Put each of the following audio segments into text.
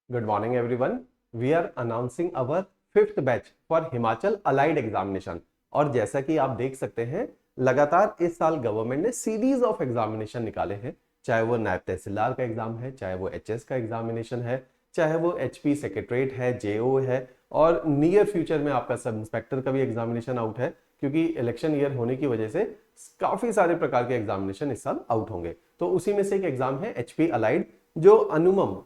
Good morning, everyone. We are announcing our fifth batch for Himachal allied examination. और जैसा कि आप देख सकते हैं, लगातार इस साल गवर्नमेंट ने सीरीज ऑफ एग्जामिनेशन निकाले हैं। चाहे वो नायब तहसीलदार का एग्जाम है, चाहे वो एचएस का एग्जामिनेशन है, चाहे वो एचपी सेक्रेटरीट है, जेओ है, और नियर फ्यूचर में आपका सब इंस्पेक्टर का भी एग्जामिनेशन आउट है, क्योंकि इलेक्शन ईयर होने की वजह से काफी सारे प्रकार के एग्जामिनेशन इस साल आउट होंगे। तो उसी में से एक एग्जाम है एचपी अलाइड, जो अनुमम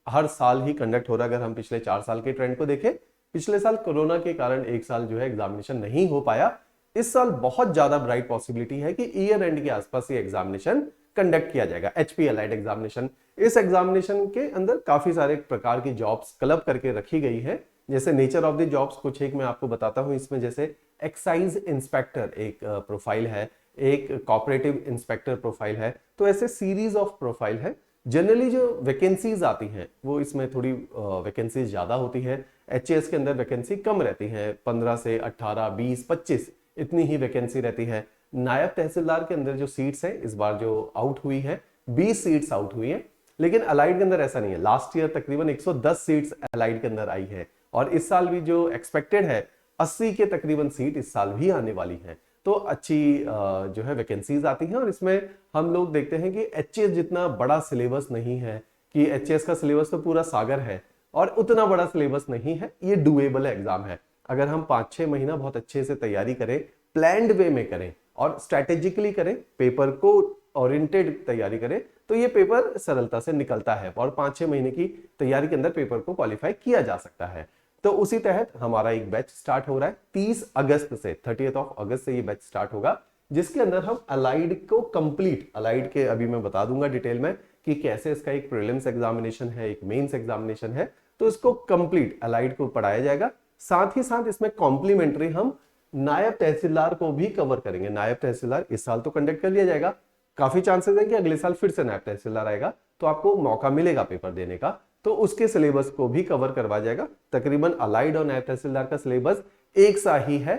हर साल ही कंडक्ट हो रहा है। अगर हम पिछले 4 साल के ट्रेंड को देखें, पिछले साल कोरोना के कारण एक साल जो है एग्जामिनेशन नहीं हो पाया। इस साल बहुत ज्यादा ब्राइट पॉसिबिलिटी है कि ईयर एंड के आसपास ये एग्जामिनेशन कंडक्ट किया जाएगा, एचपी अलाइड एग्जामिनेशन। इस एग्जामिनेशन के अंदर काफी सारे प्रकार की जॉब्स क्लब करके रखी गई है। जैसे नेचर ऑफ द जॉब्स कुछ एक मैं आपको बताता हूं इसमें। जैसे एक्साइज इंस्पेक्टर एक प्रोफाइल है, एक कोऑपरेटिव इंस्पेक्टर प्रोफाइल है। तो ऐसे सीरीज ऑफ प्रोफाइल है। जनरली जो वैकेंसीज आती हैं वो इसमें थोड़ी वैकेंसीज ज्यादा होती है। एचएएस के अंदर वैकेंसी कम रहती है, 15 से 18, 20, 25 इतनी ही वैकेंसी रहती है। नायब तहसीलदार के अंदर जो सीट्स हैं इस बार जो आउट हुई है, 20 सीट्स आउट हुई हैं। लेकिन अलाइड के अंदर ऐसा नहीं है। लास्ट ईयर तकरीबन 110 सीट्स अलाइड के अंदर आई है, और इस साल भी जो एक्सपेक्टेड है 80 के तकरीबन सीट इस साल भी आने वाली है। तो अच्छी जो है वैकेंसीज आती हैं। और इसमें हम लोग देखते हैं कि एचएस जितना बड़ा सिलेबस नहीं है, कि एचएस का सिलेबस तो पूरा सागर है, और उतना बड़ा सिलेबस नहीं है। ये डुएबल एग्जाम है। अगर हम 5-6 महीना बहुत अच्छे से तैयारी करें, प्लान्ड वे में करें और स्ट्रेटेजिकली करें, पेपर को ओरिएंटेड तैयारी करें, तो ये पेपर सरलता से निकलता है और 5-6 महीने की तैयारी के अंदर पेपर को क्वालिफाई किया जा सकता है। तो उसी तहत हमारा एक बैच स्टार्ट हो रहा है 30 अगस्त से, 30 अगस्त से ये बैच स्टार्ट होगा, जिसके अंदर हम अलाइड को कंप्लीट, अलाइड के अभी मैं बता दूंगा डिटेल में कि कैसे इसका एक प्रीलिम्स एग्जामिनेशन है, एक मेंस एग्जामिनेशन है। तो इसको कंप्लीट अलाइड को पढ़ाया जाएगा। साथ ही साथ इसमें कॉम्प्लीमेंट्री हम नायब तहसीलदार को भी कवर करेंगे। नायब तहसीलदार इस साल तो कंडक्ट कर लिया जाएगा, काफी चांसेस है कि अगले साल फिर से नायब तहसीलदार आएगा, तो आपको मौका मिलेगा पेपर देने का। तो उसके सिलेबस को भी कवर करवा जाएगा। तकरीबन अलाइड और नायब तहसीलदार का सिलेबस एक सा ही है।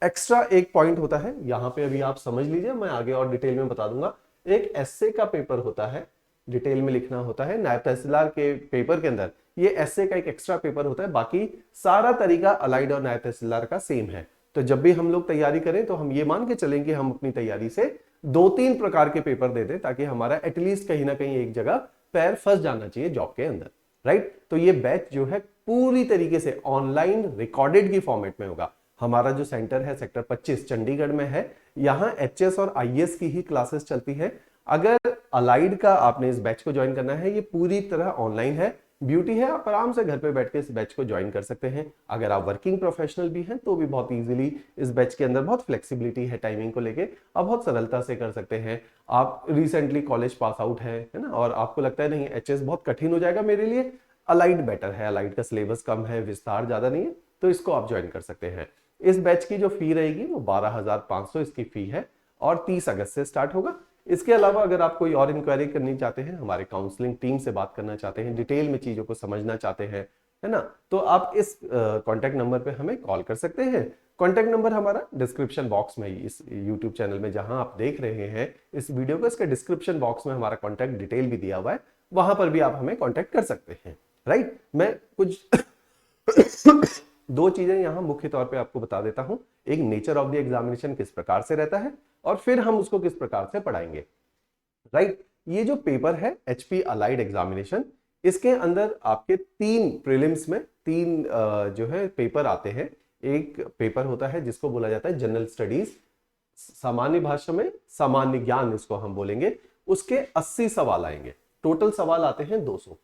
एक्स्ट्रा एक पॉइंट होता है यहां पे, अभी आप समझ लीजिए, मैं आगे और डिटेल में बता दूंगा। एक एस्से का पेपर होता है, डिटेल में लिखना होता है। नायब तहसीलदार के पेपर के अंदर ये एस्से का एक एक्स्ट्रा पेपर होता है। बाकी सारा तरीका अलाइड और नायब तहसीलदार का सेम है। तो जब भी हम लोग तैयारी करें तो हम ये मान के चलें कि हम अपनी तैयारी से 2-3 प्रकार के पेपर दे दें, ताकि हमारा एटलीस्ट कहीं ना कहीं एक जगह पैर फंस जाना चाहिए जॉब के अंदर, राइट। तो ये बैच जो है पूरी तरीके से ऑनलाइन रिकॉर्डेड की फॉर्मेट में होगा। हमारा जो सेंटर है सेक्टर 25 चंडीगढ़ में है। यहाँ एचएस और आईएएस की ही क्लासेस चलती है। अगर अलाइड का आपने इस बैच को ज्वाइन करना है, ये पूरी तरह ऑनलाइन है। ब्यूटी है, आप आराम से घर पे बैठ के इस बैच को ज्वाइन कर सकते हैं। अगर आप वर्किंग प्रोफेशनल भी हैं तो भी बहुत इजीली इस बैच के अंदर बहुत फ्लेक्सिबिलिटी है टाइमिंग को लेके, आप बहुत सरलता से कर सकते हैं। आप रिसेंटली कॉलेज पास आउट है ना, और आपको लगता है नहीं एचएस बहुत कठिन हो जाएगा मेरे लिए, अलाइड बेटर है, अलाइड का सिलेबस कम है, विस्तार ज्यादा नहीं है, तो इसको आप ज्वाइन कर सकते हैं। इस बैच की जो फी रहेगी वो 12,500 इसकी फी है, और 30 अगस्त से स्टार्ट होगा। इसके अलावा अगर आप कोई और इंक्वायरी करनी चाहते हैं, हमारे काउंसलिंग टीम से बात करना चाहते हैं, डिटेल में चीजों को समझना चाहते हैं, है ना, तो आप इस कॉन्टैक्ट नंबर पे हमें कॉल कर सकते हैं। कॉन्टैक्ट नंबर हमारा डिस्क्रिप्शन बॉक्स में ही, इस यूट्यूब चैनल में जहां आप देख रहे हैं इस वीडियो को, इसके डिस्क्रिप्शन बॉक्स में हमारा कॉन्टैक्ट डिटेल भी दिया हुआ है, वहां पर भी आप हमें कॉन्टैक्ट कर सकते हैं, राइट। मैं कुछ दो चीजें यहां मुख्य तौर पे आपको बता देता हूं। एक, नेचर ऑफ द एग्जामिनेशन किस प्रकार से रहता है, और फिर हम उसको किस प्रकार से पढ़ाएंगे, राइट। ये जो पेपर है एचपी अलाइड एग्जामिनेशन, इसके अंदर आपके 3 प्रीलिम्स में 3 जो है पेपर आते हैं। एक पेपर होता है जिसको बोला जाता है जनरल स्टडीज, सामान्य भाषा में सामान्य ज्ञान इसको हम बोलेंगे। उसके 80 सवाल आएंगे, टोटल सवाल आते हैं 200।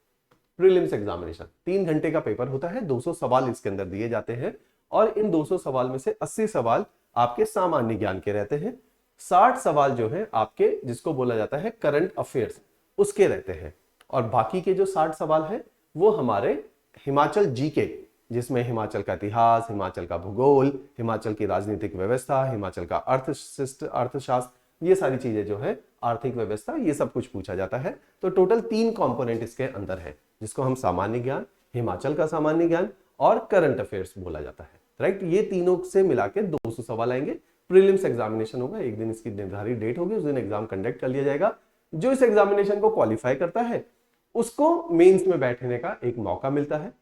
प्रीलिम्स एग्जामिनेशन 3 घंटे का पेपर होता है, 200 सवाल इसके अंदर दिए जाते हैं, और इन 200 सवाल में से 80 सवाल आपके सामान्य ज्ञान के रहते हैं। 60 सवाल जो है आपके, जिसको बोला जाता है करंट अफेयर्स, उसके रहते हैं। और बाकी के जो 60 सवाल हैं वो हमारे हिमाचल जीके, जिसमें हिमाचल का इतिहास, हिमाचल का भूगोल, हिमाचल की राजनीतिक व्यवस्था, हिमाचल का अर्थशास्त्र, ये सारी चीजें जो है, आर्थिक व्यवस्था, ये सब कुछ पूछा जाता है। तो टोटल 3 कंपोनेंट इसके अंदर है, जिसको हम सामान्य ज्ञान, हिमाचल का सामान्य ज्ञान और करंट अफेयर्स बोला जाता है, राइट। ये तीनों से मिला के 200 सवाल आएंगे। प्रीलिम्स एग्जामिनेशन होगा, एक दिन इसकी निर्धारित डेट होगी, उस दिन एग्जाम कंडक्ट कर लिया जाएगा। जो इस एग्जामिनेशन को क्वालिफाई करता है उसको मेंस में बैठने का एक मौका मिलता है।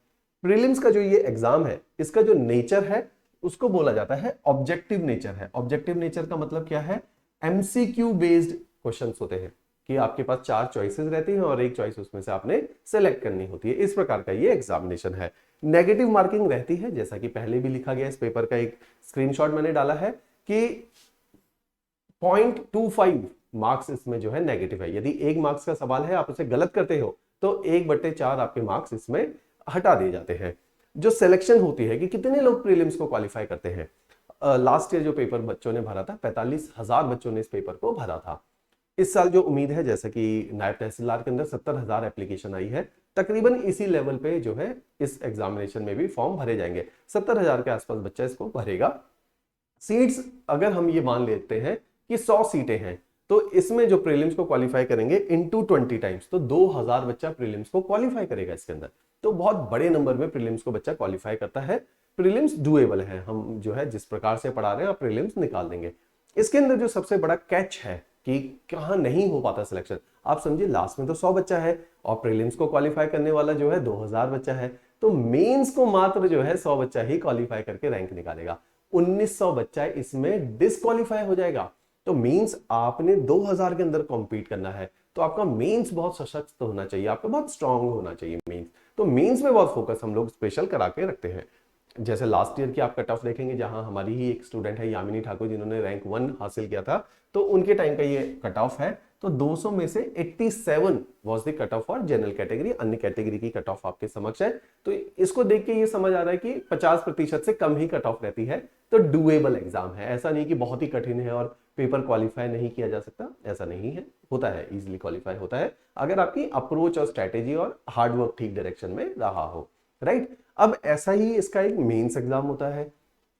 प्रीलिम्स का जो ये एग्जाम है, इसका जो नेचर है उसको बोला जाता है ऑब्जेक्टिव नेचर है। ऑब्जेक्टिव नेचर का मतलब क्या है? एमसीक्यू बेस्ड क्वेश्चंस होते हैं कि आपके पास 4 चॉइसेस रहती हैं और एक चॉइस उसमें से आपने सेलेक्ट करनी होती है। इस प्रकार का ये एग्जामिनेशन है। नेगेटिव मार्किंग रहती है, जैसा कि पहले भी लिखा गया, इस पेपर का एक स्क्रीनशॉट मैंने डाला है कि 0.25 मार्क्स इसमें जो है नेगेटिव है। यदि 1 मार्क्स का सवाल है, आप उसे गलत करते हो तो 1/4 आपके मार्क्स इसमें हटा दिए जाते हैं। जो सिलेक्शन होती है कि कितने लोग प्रीलिम्स को क्वालिफाई करते हैं, लास्ट ईयर जो पेपर बच्चों ने भरा था 45,000 बच्चों ने इस पेपर को भरा था। इस साल जो उम्मीद है, जैसे कि नायब तहसीलदार के अंदर 70,000 एप्लीकेशन आई है, तकरीबन इसी लेवल पे जो है इस एग्जामिनेशन में भी फॉर्म भरे जाएंगे। 70,000 के आसपास बच्चा इसको भरेगा। सीट्स अगर हम ये मान लेते हैं कि 100 सीटें हैं, तो इसमें जो प्रीलिम्स को क्वालिफाई करेंगे इनटू 20 टाइम्स, तो 2000 बच्चा प्रीलिम्स को क्वालिफाई करेगा इसके अंदर। तो बहुत बड़े नंबर में प्रीलिम्स को बच्चा क्वालिफाई करता है। प्रीलिम्स डुएबल है, हम जो है जिस प्रकार से पढ़ा रहे हैं आप प्रीलिम्स निकाल देंगे। इसके अंदर जो सबसे बड़ा कैच है कि कहां नहीं हो पाता सिलेक्शन, आप समझिए लास्ट में तो 100 बच्चा है और प्रीलिम्स को क्वालिफाई करने वाला जो है 2000 बच्चा है, तो मेंस को मात्र जो है 100 बच्चा ही क्वालिफाई करके रैंक निकालेगा। 1900 बच्चा इसमें डिसक्वालीफाई हो जाएगा। तो मींस आपने 2000 के अंदर कॉम्पीट करना है, तो आपका मेंस बहुत सशक्त होना चाहिए, आपका बहुत स्ट्रांग होना चाहिए मेंस। तो मेंस में बहुत फोकस हम लोग स्पेशल करा के रखते हैं। जैसे लास्ट ईयर की आप कट ऑफ देखेंगे, जहां हमारी ही एक स्टूडेंट है यामिनी ठाकुर, जिन्होंने रैंक 1 हासिल किया था, तो उनके टाइम का ये कट ऑफ है। तो 200 में से 87 was the cut off for general category. अन्य कैटेगरी की कट ऑफ आपके समक्ष है। तो इसको देख के ये समझ आ रहा है कि 50% से कम ही कट ऑफ रहती है, तो डुएबल एग्जाम है। ऐसा नहीं कि बहुत ही कठिन है और पेपर क्वालिफाई नहीं किया जा सकता, ऐसा नहीं है, होता है, इजीली क्वालिफाई होता है अगर आपकी अप्रोच और स्ट्रेटेजी और हार्डवर्क ठीक डायरेक्शन में रहा हो, राइट। अब ऐसा ही इसका एक मेंस एग्जाम होता है।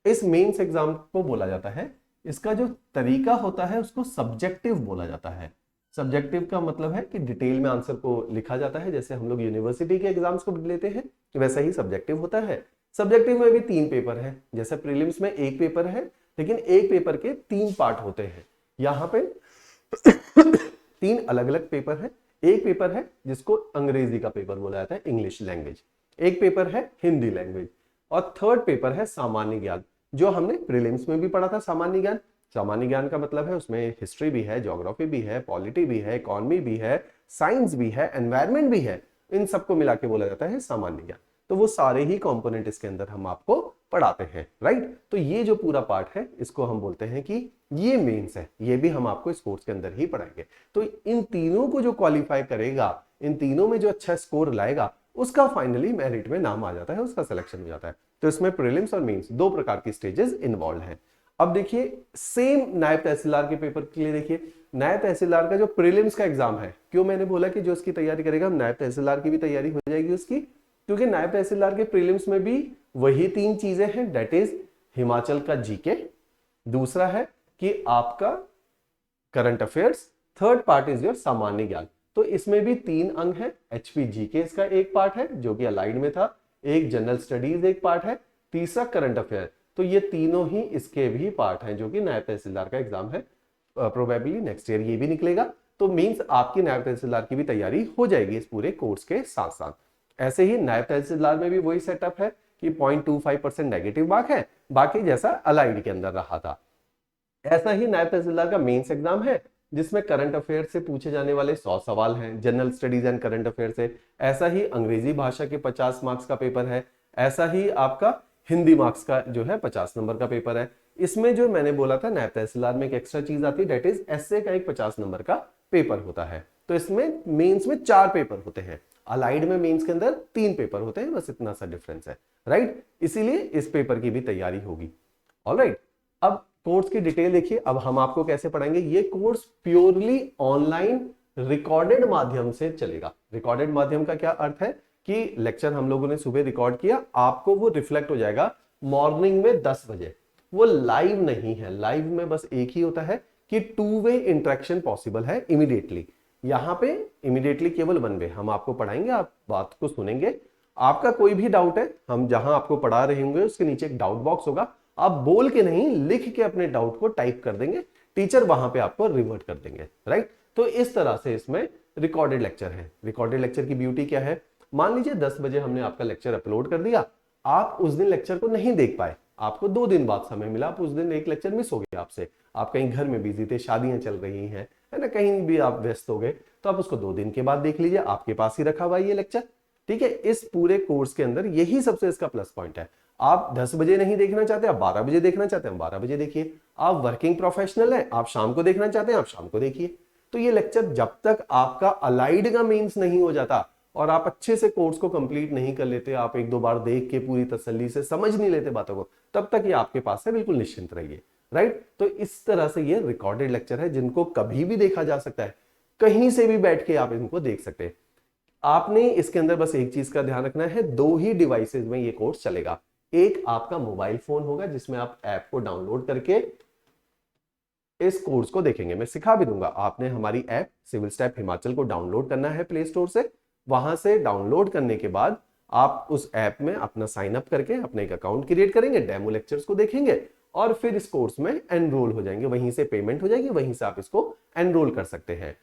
इस मेंस एग्जाम को बोला जाता है, इसका जो तरीका होता है उसको सब्जेक्टिव बोला जाता है। सब्जेक्टिव का मतलब है कि डिटेल में आंसर को लिखा जाता है, जैसे हम लोग यूनिवर्सिटी के एग्जाम्स को लेते हैं वैसा ही सब्जेक्टिव होता है। सब्जेक्टिव में भी 3 पेपर है, जैसे प्रीलिम्स में 1 पेपर है, लेकिन एक पेपर के 3 पार्ट होते हैं। यहाँ पे 3 अलग अलग पेपर है। एक पेपर है जिसको अंग्रेजी का पेपर बोला जाता है, इंग्लिश लैंग्वेज। एक पेपर है हिंदी लैंग्वेज और थर्ड पेपर है सामान्य ज्ञान, जो हमने प्रीलिम्स में भी पढ़ा था। सामान्य ज्ञान, सामान्य ज्ञान का मतलब है उसमें हिस्ट्री भी है, ज्योग्राफी भी है, पॉलिटी भी है, इकोनॉमी भी है, साइंस भी है, एनवायरमेंट भी है। इन सबको मिला के बोला जाता है सामान्य ज्ञान। तो वो सारे ही कंपोनेंट इसके अंदर हम आपको पढ़ाते हैं, राइट। तो ये जो पूरा पार्ट है इसको हम बोलते हैं कि ये मेंस है, ये भी हम आपको इस कोर्स के अंदर ही पढ़ाएंगे। तो इन तीनों को जो क्वालिफाई करेगा, इन तीनों में जो अच्छा स्कोर लाएगा, उसका फाइनली मेरिट में नाम आ जाता है, उसका सिलेक्शन हो जाता है। तो इसमें प्रीलिम्स और मेंस 2 प्रकार की स्टेजेस इन्वॉल्व हैं। अब देखिए सेम नायब तहसीलदार के पेपर के लिए देखिए, नायब तहसीलदार का जो प्रीलिम्स का एग्जाम है, क्यों मैंने बोला कि जो उसकी तैयारी करेगा नायब तहसीलदार की भी तैयारी हो जाएगी उसकी, क्योंकि नायब तहसीलदार के प्रीलिम्स में भी वही 3 चीजें हैं, दैट इज हिमाचल का जीके, दूसरा है कि आपका current affairs, third part is your सामान्य ज्ञान। तो इसमें भी 3 अंग है। एचपी जीके इसका एक पार्ट है जो कि अलाइड में था, एक जनरल स्टडीज एक पार्ट है, तीसरा करंट अफेयर। तो ये तीनों ही इसके भी पार्ट हैं जो कि नायब तहसीलदार का एग्जाम है। प्रोबेबली नेक्स्ट ईयर ये भी निकलेगा। तो मींस आपकी नायब तहसीलदार की भी तैयारी हो जाएगी इस पूरे कोर्स के साथ साथ। ऐसे ही नायब तहसीलदार में भी वही सेटअप है कि 0.25% नेगेटिव मार्क है, बाकी जैसा अलाइड के अंदर रहा था। ऐसा ही नायब तहसीलदार का मेंस एग्जाम है, जिसमें करंट अफेयर से पूछे जाने वाले 100 सवाल हैं, general studies and current affair से। ऐसा ही अंग्रेजी भाषा के 50 मार्क्स का पेपर है। ऐसा ही आपका हिंदी मार्क्स का जो है 50 नंबर का पेपर है। इसमें जो मैंने बोला था नायब तहसीलदार में एक एक्स्ट्रा चीज आती है, दैट इज एसए का एक 50 नंबर का पेपर होता है। तो इसमें मेंस में 4 पेपर होते हैं, अलाइड में मेंस के अंदर 3 पेपर होते हैं, बस इतना सा डिफरेंस है, राइट। इसीलिए इस पेपर की भी तैयारी होगी। ऑलराइट, अब कोर्स की डिटेल देखिए। अब हम आपको कैसे पढ़ाएंगे, ये कोर्स प्योरली ऑनलाइन रिकॉर्डेड माध्यम से चलेगा। रिकॉर्डेड माध्यम का क्या अर्थ है कि लेक्चर हम लोगों ने सुबह रिकॉर्ड किया, आपको वो रिफ्लेक्ट हो जाएगा मॉर्निंग में 10 बजे। वो लाइव नहीं है, लाइव में बस एक ही होता है कि 2 वे इंटरेक्शन पॉसिबल है इमीडिएटली। यहाँ पे इमीडिएटली केवल 1 वे, हम आपको पढ़ाएंगे, आप बात को सुनेंगे, आपका कोई भी डाउट है, हम जहां आपको पढ़ा रहे होंगे उसके नीचे एक डाउट बॉक्स होगा, आप बोल के नहीं लिख के अपने डाउट को टाइप कर देंगे, टीचर वहां पे आपको रिवर्ट कर देंगे, राइट। तो इस तरह से इसमें रिकॉर्डेड लेक्चर है। रिकॉर्डेड लेक्चर की ब्यूटी क्या है, मान लीजिए 10 बजे हमने आपका लेक्चर अपलोड कर दिया, आप उस दिन लेक्चर को नहीं देख पाए, आपको 2 दिन बाद समय मिला, आप उस दिन एक लेक्चर मिस हो गया आपसे, आप कहीं घर में बिजी थे, शादियां चल रही हैं, है ना, कहीं भी आप व्यस्त हो गए, तो आप उसको 2 दिन के बाद देख लीजिए, आपके पास ही रखा हुआ ये लेक्चर। ठीक है, इस पूरे कोर्स के अंदर यही सबसे इसका प्लस पॉइंट है। आप 10 बजे नहीं देखना चाहते, आप 12 बजे देखना चाहते हैं, 12 बजे देखिए। आप वर्किंग प्रोफेशनल हैं, आप शाम को देखना चाहते हैं, आप शाम को देखिए। तो ये लेक्चर जब तक आपका अलाइड का मीन्स नहीं हो जाता और आप अच्छे से कोर्स को कंप्लीट नहीं कर लेते, आप 1-2 बार देख के पूरी तसल्ली से समझ नहीं लेते बातों को, तब तक ये आपके पास है, बिल्कुल निश्चिंत रहिए। राइट, तो इस तरह से ये रिकॉर्डेड लेक्चर है जिनको कभी भी देखा जा सकता है, कहीं से भी बैठ के आप इनको देख सकते हैं। आपने इसके अंदर बस एक चीज का ध्यान रखना है, 2 ही डिवाइसेस में ये कोर्स चलेगा। एक आपका मोबाइल फोन होगा जिसमें आप ऐप को डाउनलोड करके इस कोर्स को देखेंगे, मैं सिखा भी दूंगा। आपने हमारी ऐप सिविल स्टेप हिमाचल को डाउनलोड करना है प्ले स्टोर से, वहां से डाउनलोड करने के बाद आप उस ऐप में अपना साइन अप करके अपने एक अकाउंट क्रिएट करेंगे, डेमो लेक्चर्स को देखेंगे और फिर इस कोर्स में एनरोल हो जाएंगे, वहीं से पेमेंट हो जाएगी, वहीं से आप इसको एनरोल कर सकते हैं।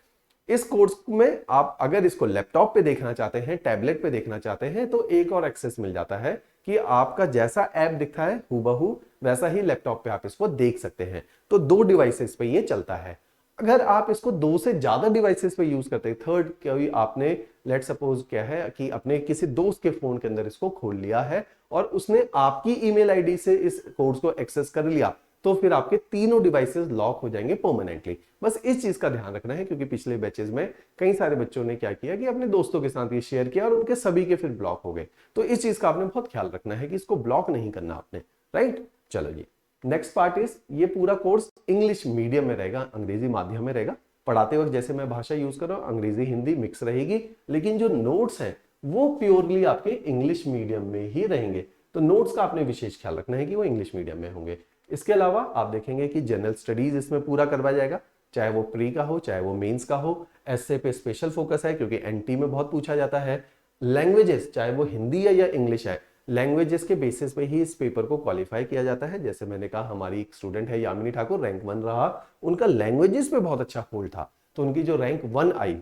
इस कोर्स में आप अगर इसको लैपटॉप पे देखना चाहते हैं, टैबलेट पे देखना चाहते हैं, तो एक और एक्सेस मिल जाता है कि आपका जैसा ऐप दिखता है हूबहू वैसा ही लैपटॉप पे आप इसको देख सकते हैं। तो 2 डिवाइसेस पे ये चलता है। अगर आप इसको 2 से ज्यादा डिवाइसेस पे यूज करते हैं, थर्ड कोई आपने लेट सपोज क्या है कि अपने किसी दोस्त के फोन के अंदर इसको खोल लिया है और उसने आपकी ईमेल आईडी से इस कोर्स को एक्सेस कर लिया, तो फिर आपके तीनों डिवाइसेस लॉक हो जाएंगे परमानेंटली। बस इस चीज का ध्यान रखना है, क्योंकि पिछले बैचेस में कई सारे बच्चों ने क्या किया कि अपने दोस्तों के साथ ये शेयर किया और उनके सभी के फिर ब्लॉक हो गए। तो इस चीज का आपने बहुत ख्याल रखना है कि इसको ब्लॉक नहीं करना आपने। राइट, चलो जी, नेक्स्ट पार्ट इज, ये पूरा कोर्स इंग्लिश मीडियम में रहेगा, अंग्रेजी माध्यम में रहेगा। पढ़ाते वक्त जैसे मैं भाषा यूज कर रहा हूँ, अंग्रेजी हिंदी मिक्स रहेगी, लेकिन जो नोट्स हैं वो प्योरली आपके इंग्लिश मीडियम में ही रहेंगे। तो नोट्स का आपने विशेष ख्याल रखना है कि वो इंग्लिश मीडियम में होंगे। इसके अलावा आप देखेंगे कि जनरल स्टडीज इसमें पूरा करवाया जाएगा, चाहे वो प्री का हो चाहे वो मेंस का हो। एसए पे स्पेशल फोकस है क्योंकि एनटी में बहुत पूछा जाता है। लैंग्वेजेस, चाहे वो हिंदी है या इंग्लिश है, लैंग्वेजेस के बेसिस पे ही इस पेपर को क्वालिफाई किया जाता है। जैसे मैंने कहा, हमारी एक स्टूडेंट है यामिनी ठाकुर, रैंक 1 रहा, उनका लैंग्वेजेस में बहुत अच्छा होल्ड था, तो उनकी जो रैंक 1 आई,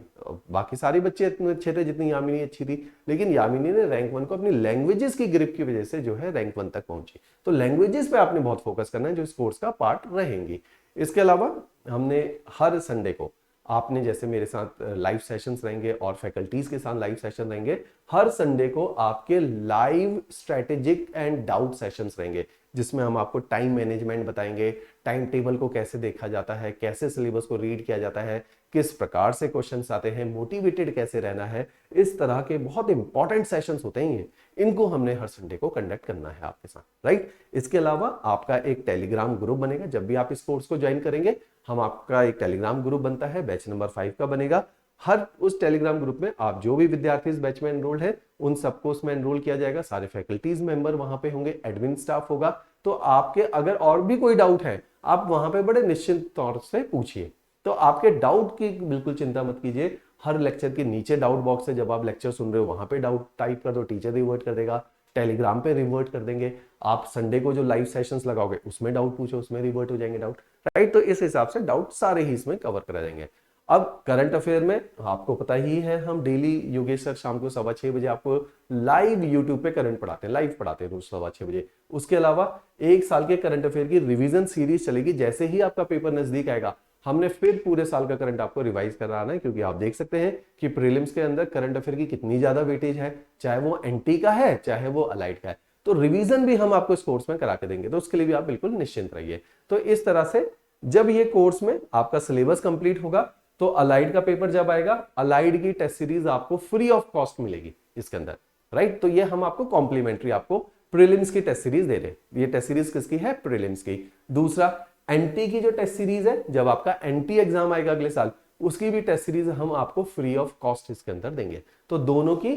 बाकी सारे बच्चे इतने अच्छे थे जितनी यामिनी अच्छी थी, लेकिन यामिनी ने रैंक 1 को अपनी लैंग्वेजेस की ग्रिप की वजह से जो है रैंक 1 तक पहुंची। तो लैंग्वेजेस पे आपने बहुत फोकस करना है, जो इस कोर्स का पार्ट रहेंगी। इसके अलावा हमने हर संडे को, आपने जैसे मेरे साथ लाइव सेशंस रहेंगे और फैकल्टीज के साथ लाइव सेशन रहेंगे, हर संडे को आपके live strategic and doubt sessions रहेंगे, जिसमें हम आपको टाइम मैनेजमेंट बताएंगे, टाइम टेबल को कैसे देखा जाता है, कैसे सिलेबस को रीड किया जाता है, किस प्रकार से क्वेश्चंस आते हैं, मोटिवेटेड कैसे रहना है। इस तरह के बहुत इंपॉर्टेंट सेशंस होते हैं, इनको हमने हर संडे को कंडक्ट करना है आपके साथ। राइट, इसके अलावा आपका एक टेलीग्राम ग्रुप बनेगा। जब भी आप इस कोर्स को ज्वाइन करेंगे, हम आपका एक टेलीग्राम ग्रुप बनता है, बैच नंबर 5 का बनेगा। हर उस टेलीग्राम ग्रुप में आप जो भी विद्यार्थी इस बैच में एनरोल्ड है, उन सबको उसमें एनरोल किया जाएगा। सारे फैकल्टीज मेंबर वहां पे होंगे, एडमिन स्टाफ होगा। तो आपके अगर और भी कोई डाउट है, आप वहां पे बड़े निश्चित तौर से पूछिए। तो आपके डाउट की बिल्कुल चिंता मत कीजिए। हर लेक्चर के नीचे डाउट बॉक्स है, जब आप लेक्चर सुन रहे हो वहां पे डाउट टाइप कर दो, टीचर रिवर्ट कर देगा, टेलीग्राम पे रिवर्ट कर देंगे। आप संडे को जो लाइव सेशंस लगाओगे उसमें डाउट पूछो, उसमें रिवर्ट हो जाएंगे डाउट। राइट, तो इस हिसाब से डाउट सारे ही इसमें कवर करा जाएंगे। अब करंट अफेयर में आपको पता ही है, हम डेली योगेश सर शाम को 6:15 बजे आपको लाइव यूट्यूब पे करंट पढ़ाते हैं, लाइव पढ़ाते हैं रोज 6:15 बजे। उसके अलावा 1 साल के करंट अफेयर की रिवीजन सीरीज चलेगी। जैसे ही आपका पेपर नजदीक आएगा, हमने फिर पूरे साल का करंट आपको रिवाइज कराना है, क्योंकि आप देख सकते हैं कि प्रीलिम्स के अंदर करंट अफेयर की कितनी ज्यादा वेटेज है, चाहे वो एनटी का है चाहे वो अलाइड का है। तो रिवीजन भी हम आपको इस कोर्स में करा के देंगे, तो उसके लिए भी आप बिल्कुल निश्चिंत रहिए। तो इस तरह से जब ये कोर्स में आपका सिलेबस कंप्लीट होगा, तो अलाइड का पेपर जब आएगा, अलाइड की टेस्ट सीरीज आपको फ्री ऑफ कॉस्ट मिलेगी इसके अंदर। राइट, तो ये हम आपको कॉम्प्लीमेंट्री आपको प्रीलिम्स की टेस्ट सीरीज दे रहे हैं। ये टेस्ट सीरीज किसकी है? प्रीलिम्स की। दूसरा, एनटी की जो टेस्ट सीरीज है, जब आपका एनटी एग्जाम आएगा अगले साल, उसकी भी टेस्ट सीरीज हम आपको फ्री ऑफ कॉस्ट इसके अंदर देंगे। तो दोनों की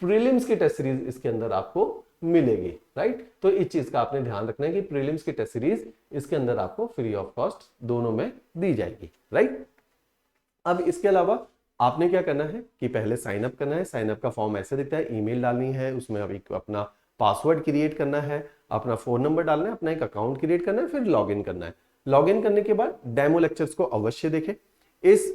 प्रीलिम्स की टेस्ट सीरीज इसके अंदर आपको मिलेगी। राइट, तो इस चीज का आपने ध्यान रखना है कि प्रीलिम्स की टेस्ट सीरीज इसके अंदर आपको फ्री ऑफ कॉस्ट दोनों में दी जाएगी। राइट, अब इसके अलावा आपने क्या करना है कि पहले साइन अप करना है। साइन अप का फॉर्म ऐसे दिखता है, ईमेल डालनी है, उसमें अभी अपना पासवर्ड क्रिएट करना है, अपना फोन नंबर डालना है, अपना एक अकाउंट क्रिएट करना है, फिर लॉगिन करना है। लॉगिन करने के बाद डेमो लेक्चर्स को अवश्य देखें। इस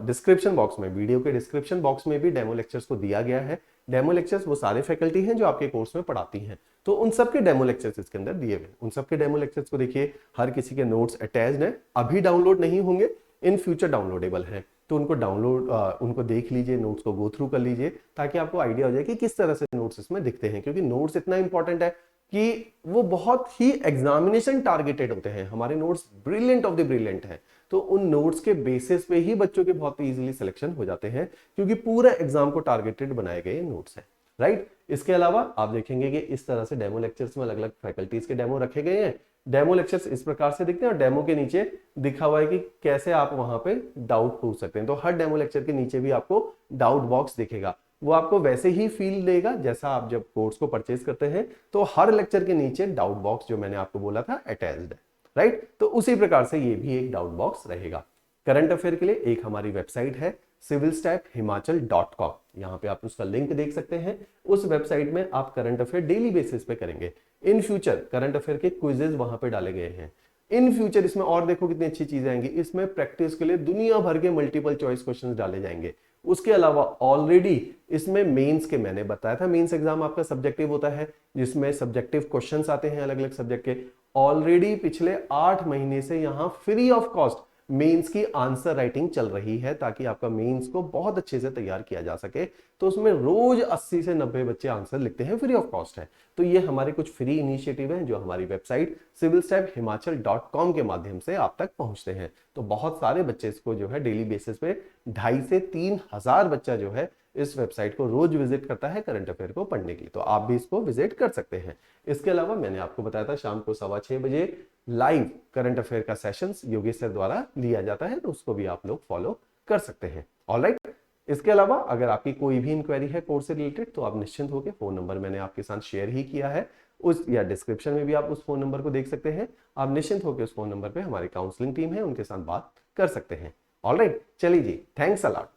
डिस्क्रिप्शन बॉक्स में, वीडियो के डिस्क्रिप्शन बॉक्स में भी डेमो लेक्चर्स को दिया गया है। डेमो लेक्चर्स वो सारे फैकल्टी हैं जो आपके कोर्स में पढ़ाती हैं, तो उन सबके डेमो लेक्चर्स इसके अंदर दिए हुए, उन सबके डेमो लेक्चर्स को देखिए। हर किसी के नोट्स अटैच्ड हैं, अभी डाउनलोड नहीं होंगे, इन फ्यूचर डाउनलोडेबल हैं, तो उनको डाउनलोड उनको देख लीजिए, नोट्स को गो थ्रू कर लीजिए, ताकि आपको आइडिया हो जाए कि किस तरह से नोट्स इसमें दिखते हैं। क्योंकि नोट्स इतना इंपॉर्टेंट है कि वो बहुत ही एग्जामिनेशन टारगेटेड होते हैं। हमारे notes brilliant of the brilliant है, तो उन नोट्स के बेसिस पे ही बच्चों के बहुत इजीली सिलेक्शन हो जाते हैं, क्योंकि पूरा एग्जाम को टारगेटेड बनाए गए नोट्स हैं, राइट। इसके अलावा आप देखेंगे कि इस तरह से डेमो लेक्चर्स में अलग अलग फैकल्टीज के डेमो रखे गए हैं। डेमो लेक्चर्स इस प्रकार से दिखते हैं और डेमो के नीचे दिखा हुआ है कि कैसे आप वहां पे डाउट पूछ सकते हैं। तो हर डेमो लेक्चर के नीचे भी आपको डाउट बॉक्स दिखेगा, वो आपको वैसे ही फील देगा जैसा आप जब कोर्स को परचेज करते हैं तो हर लेक्चर के नीचे डाउट बॉक्स, जो मैंने आपको बोला था, अटैच्ड है, राइट। तो उसी प्रकार से ये भी एक डाउट बॉक्स रहेगा। करंट अफेयर के लिए एक हमारी वेबसाइट है civilstepphimachal.com, यहाँ पे आप उसका लिंक देख सकते हैं। उस वेबसाइट में आप करंट अफेयर डेली बेसिस पे करेंगे। इन फ्यूचर करंट अफेयर के क्विजेज वहां पे डाले गए हैं। इन फ्यूचर इसमें और देखो कितनी अच्छी चीजें आएंगी, इसमें प्रैक्टिस के लिए दुनिया भर के मल्टीपल चॉइस क्वेश्चंस डाले जाएंगे। उसके अलावा ऑलरेडी इसमें मेंस के, मैंने बताया था मेंस एग्जाम आपका सब्जेक्टिव होता है, जिसमें सब्जेक्टिव क्वेश्चंस आते हैं अलग अलग सब्जेक्ट के। ऑलरेडी पिछले 8 महीने से यहाँ फ्री ऑफ कॉस्ट मेंस की आंसर राइटिंग चल रही है, ताकि आपका मेंस को बहुत अच्छे से तैयार किया जा सके। तो उसमें रोज 80 से 90 बच्चे आंसर लिखते हैं, फ्री ऑफ कॉस्ट है। तो ये हमारे कुछ फ्री इनिशिएटिव हैं जो हमारी वेबसाइट civilstepphimachal.com के माध्यम से आप तक पहुंचते हैं। तो बहुत सारे बच्चे इसको जो है डेली बेसिस पे 2,500 से 3,000 बच्चा जो है इस वेबसाइट को रोज विजिट करता है करंट अफेयर को पढ़ने के लिए, तो आप भी इसको विजिट कर सकते हैं। इसके अलावा मैंने आपको बताया था शाम को 6:15 बजे लाइव करंट अफेयर का सेशंस योगेश सर द्वारा लिया जाता है, तो उसको भी आप लोग फॉलो कर सकते हैं। ऑलराइट। इसके अलावा अगर आपकी कोई भी इंक्वायरी है कोर्स से रिलेटेड, तो आप निश्चिंत होकर, फोन नंबर मैंने आपके साथ शेयर ही किया है उस, या डिस्क्रिप्शन में भी आप उस फोन नंबर को देख सकते हैं। आप निश्चिंत होकर उस फोन नंबर पे हमारी काउंसलिंग टीम है उनके साथ बात कर सकते हैं। ऑलराइट, चलिए जी, थैंक्स अ लॉट।